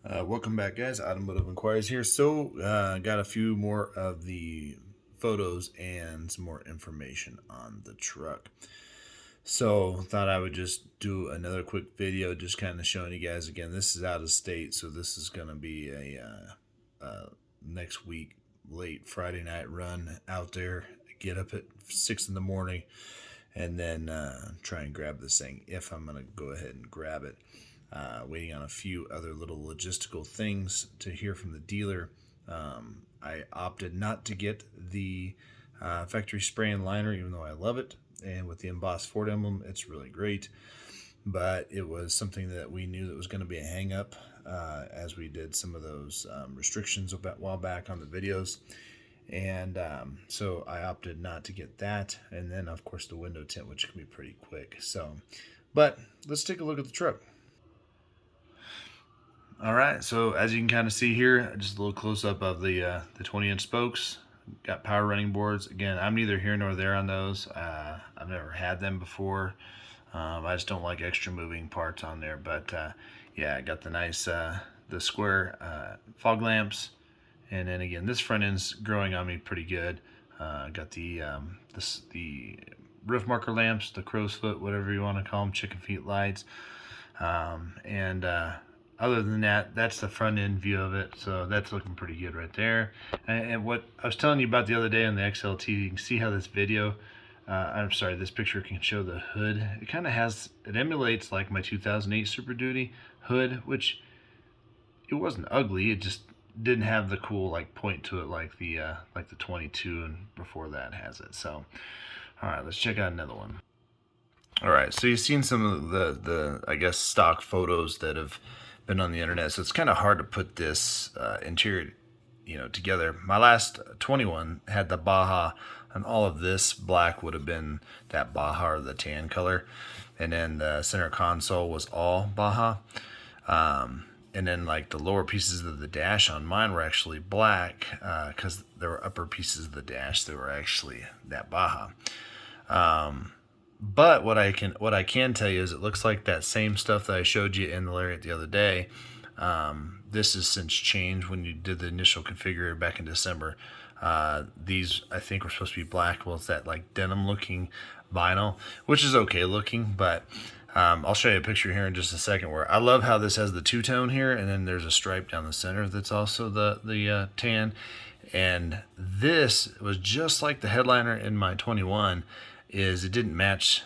Welcome back, guys. Automotive Inquiries here. So, got a few more of the photos and some more information on the truck. So, thought I would just do another quick video, just kind of showing you guys again. This is out of state, so this is going to be a next week late Friday night run out there. Get up at 6 in the morning, and then try and grab this thing if I'm going to go ahead and grab it. Waiting on a few other little logistical things to hear from the dealer. I opted not to get the factory spray and liner, even though I love it. And with the embossed Ford emblem, it's really great. But it was something that we knew that was going to be a hang up as we did some of those restrictions a while back on the videos. And so I opted not to get that. And then, of course, the window tint, which can be pretty quick. So, but let's take a look at the truck. All right, so as you can kind of see here, just a little close-up of the 20-inch spokes. Got power running boards. Again, I'm neither here nor there on those. I've never had them before. I just don't like extra moving parts on there. But yeah, I got the nice, the square fog lamps. And then again, this front end's growing on me pretty good. Got the roof marker lamps, the crow's foot, whatever you want to call them, chicken feet lights. Other than that, that's the front end view of it, so that's looking pretty good right there. And what I was telling you about the other day on the XLT, you can see how this this picture can show the hood. It kind of it emulates like my 2008 Super Duty hood, which it wasn't ugly, it just didn't have the cool like point to it like the 22 and before that has it. So, all right, let's check out another one. All right, so you've seen some of the I guess stock photos that have been on the internet, so it's kind of hard to put this interior together. My last 21 had the Baja, and all of this black would have been that Baja or the tan color, and then the center console was all Baja, and then like the lower pieces of the dash on mine were actually black because there were upper pieces of the dash that were actually that Baja. But what I can tell you is it looks like that same stuff that I showed you in the Lariat the other day. This has since changed when you did the initial configurator back in December. These I think were supposed to be black. Well, it's that like denim looking vinyl, which is okay looking, but I'll show you a picture here in just a second where I love how this has the two-tone here, and then there's a stripe down the center that's also the tan. And this was just like the headliner in my 21. Is it didn't match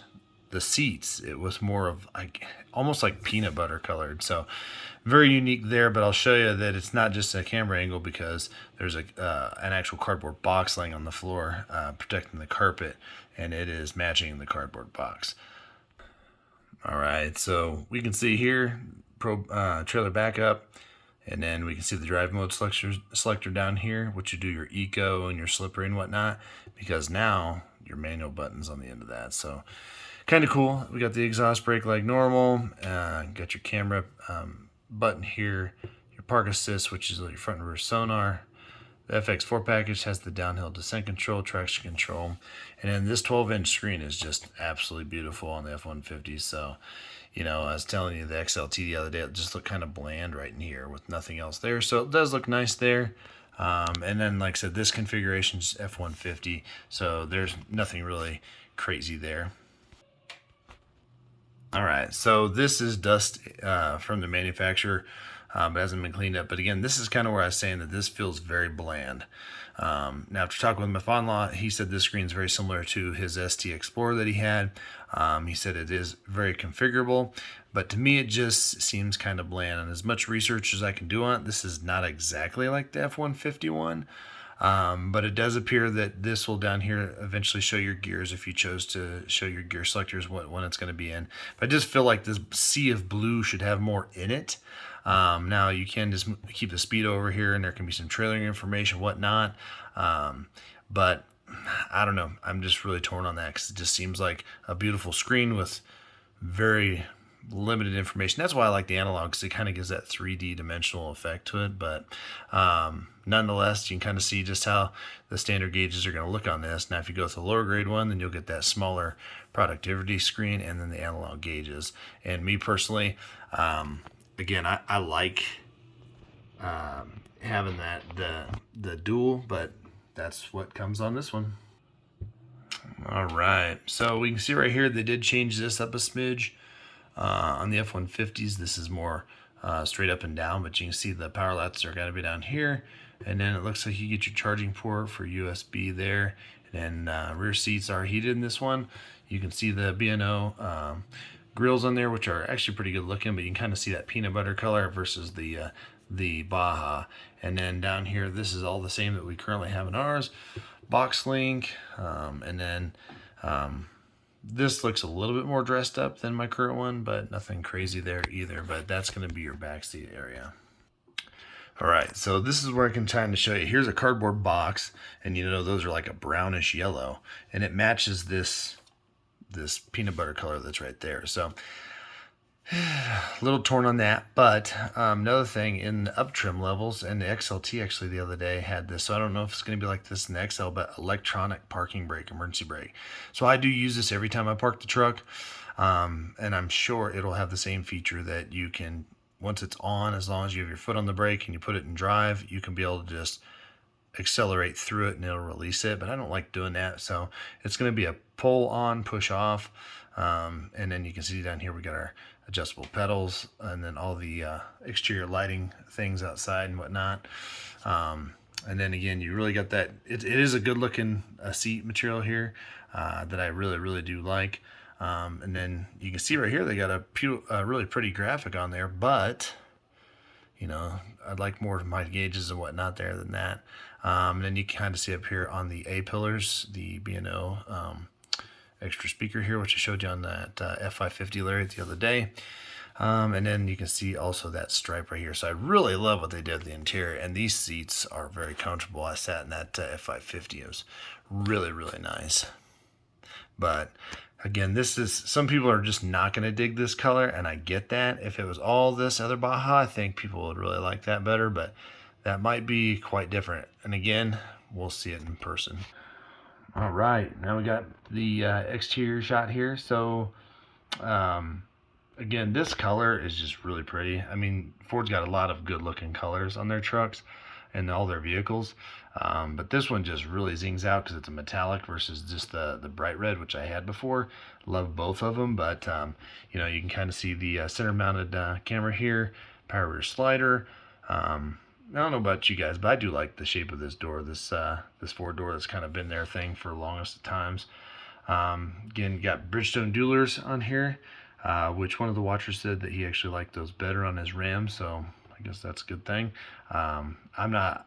the seats. It was more of like almost like peanut butter colored. So very unique there, but I'll show you that it's not just a camera angle because there's an actual cardboard box laying on the floor protecting the carpet, and it is matching the cardboard box. All right, so we can see here trailer backup, and then we can see the drive mode selector down here, which you do your eco and your slippery and whatnot, because now your manual buttons on the end of that. So kind of cool. We got the exhaust brake like normal. Got your camera button here, your park assist, which is your front and rear sonar. The FX4 package has the downhill descent control, traction control, and then this 12-inch screen is just absolutely beautiful on the F-150. So, I was telling you the XLT the other day, it just looked kind of bland right in here with nothing else there. So it does look nice there. And then, like I said, this configuration is F-150, so there's nothing really crazy there. All right, so this is dust from the manufacturer. It hasn't been cleaned up. But again, this is kind of where I was saying that this feels very bland. Now, after talking with my father-in-law, he said this screen is very similar to his ST Explorer that he had. He said it is very configurable, but to me, it just seems kind of bland. And as much research as I can do on it, this is not exactly like the F-150 one. But it does appear that this will down here eventually show your gears if you chose to show your gear selectors when it's going to be in. But I just feel like this sea of blue should have more in it. Now you can just keep the speed over here, and there can be some trailering information, whatnot. But I don't know. I'm just really torn on that because it just seems like a beautiful screen with very limited information. That's why I like the analog, because it kind of gives that 3D dimensional effect to it. But nonetheless, you can kind of see just how the standard gauges are going to look on this. Now, if you go with the lower grade one, then you'll get that smaller productivity screen and then the analog gauges. And me personally, again, I like having that the dual, but that's what comes on this one. All right, so we can see right here they did change this up a smidge. On the F-150s, this is more straight up and down, but you can see the power outlets are going to be down here. And then it looks like you get your charging port for USB there. And then rear seats are heated in this one. You can see the B&O grills on there, which are actually pretty good looking, but you can kind of see that peanut butter color versus the Baja. And then down here, this is all the same that we currently have in ours. Box link, and then this looks a little bit more dressed up than my current one, but nothing crazy there either. But that's going to be your backseat area. All right, so this is where I can try to show you. Here's a cardboard box, and you know those are like a brownish yellow, and it matches this peanut butter color that's right there. So a little torn on that, but another thing, in the up trim levels, and the XLT actually the other day had this, so I don't know if it's going to be like this in the XL, but electronic parking brake, emergency brake. So I do use this every time I park the truck, and I'm sure it'll have the same feature that you can, once it's on, as long as you have your foot on the brake and you put it in drive, you can be able to just accelerate through it and it'll release it, but I don't like doing that. So it's going to be a pull on, push off, and then you can see down here we got our adjustable pedals, and then all the exterior lighting things outside and whatnot. And then again, you really got that. It is a good looking seat material here that I really do like. And then you can see right here they got a really pretty graphic on there, but you know, I'd like more of my gauges and whatnot there than that. And then you can kind of see up here on the A pillars, the B&O extra speaker here, which I showed you on that F-550 Lariat the other day. And then you can see also that stripe right here. So I really love what they did with the interior, and these seats are very comfortable. I sat in that F-550. It was really nice. But again, this is, some people are just not going to dig this color, and I get that. If it was all this other Baja, I think people would really like that better, but that might be quite different. And again, we'll see it in person. All right, now we got the exterior shot here. So again, this color is just really pretty. I mean, Ford's got a lot of good looking colors on their trucks and all their vehicles, but this one just really zings out because it's a metallic versus just the bright red, which I had before. Love both of them, but you know, you can kind of see the center mounted camera here, power rear slider. I don't know about you guys, but I do like the shape of this door, this Ford door that's kind of been their thing for the longest of times. Again, you got Bridgestone Duelers on here, which one of the watchers said that he actually liked those better on his Ram, so I guess that's a good thing. I'm not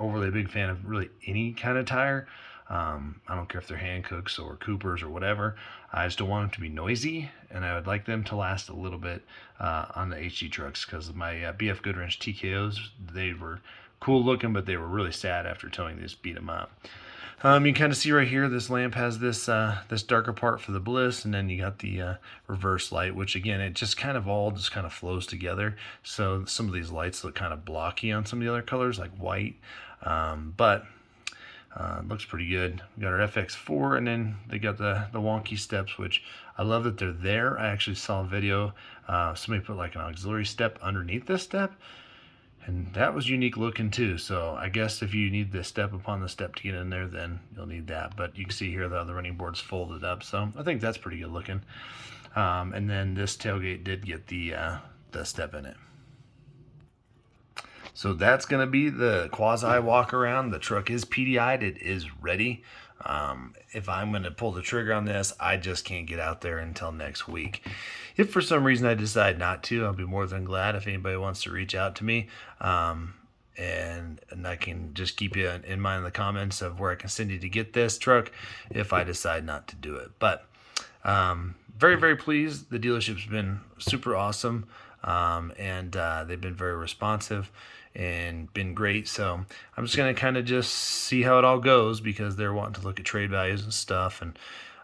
overly a big fan of really any kind of tire. I don't care if they're Hancooks or Coopers or whatever. I just don't want them to be noisy, and I would like them to last a little bit on the HD trucks, because my BF Goodwrench TKOs, they were cool looking, but they were really sad after towing. They just beat them up. You can kind of see right here, this lamp has this this darker part for the bliss, and then you got the reverse light, which again, it just kind of all just kind of flows together. So some of these lights look kind of blocky on some of the other colors, like white, but looks pretty good. We got our FX4, and then they got the wonky steps, which I love that they're there. I actually saw a video, somebody put like an auxiliary step underneath this step, and that was unique looking too. So I guess if you need the step upon the step to get in there, then you'll need that. But you can see here the running board's folded up, so I think that's pretty good looking. And then this tailgate did get the step in it. So that's going to be the quasi walk around. The truck is PDI'd. It is ready. If I'm going to pull the trigger on this, I just can't get out there until next week. If for some reason I decide not to, I'll be more than glad if anybody wants to reach out to me. And I can just keep you in mind in the comments of where I can send you to get this truck if I decide not to do it. But very pleased. The dealership's been super awesome, and they've been very responsive and been great. So I'm just going to kind of just see how it all goes, because they're wanting to look at trade values and stuff, and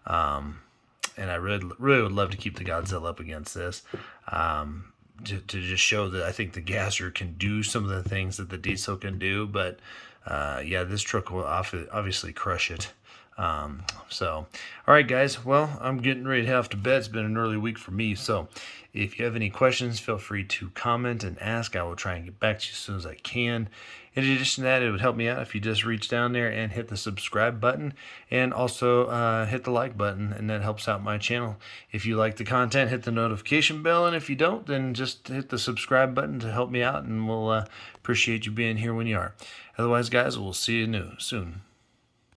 I really would love to keep the Godzilla up against this, to just show that I think the gasser can do some of the things that the diesel can do. But yeah, this truck will obviously crush it So, all right, guys. Well, I'm getting ready to head off to bed. It's been an early week for me. So, if you have any questions, feel free to comment and ask. I will try and get back to you as soon as I can. In addition to that, it would help me out if you just reach down there and hit the subscribe button, and also hit the like button, and that helps out my channel. If you like the content, hit the notification bell, and if you don't, then just hit the subscribe button to help me out, and we'll appreciate you being here when you are. Otherwise, guys, we'll see you soon.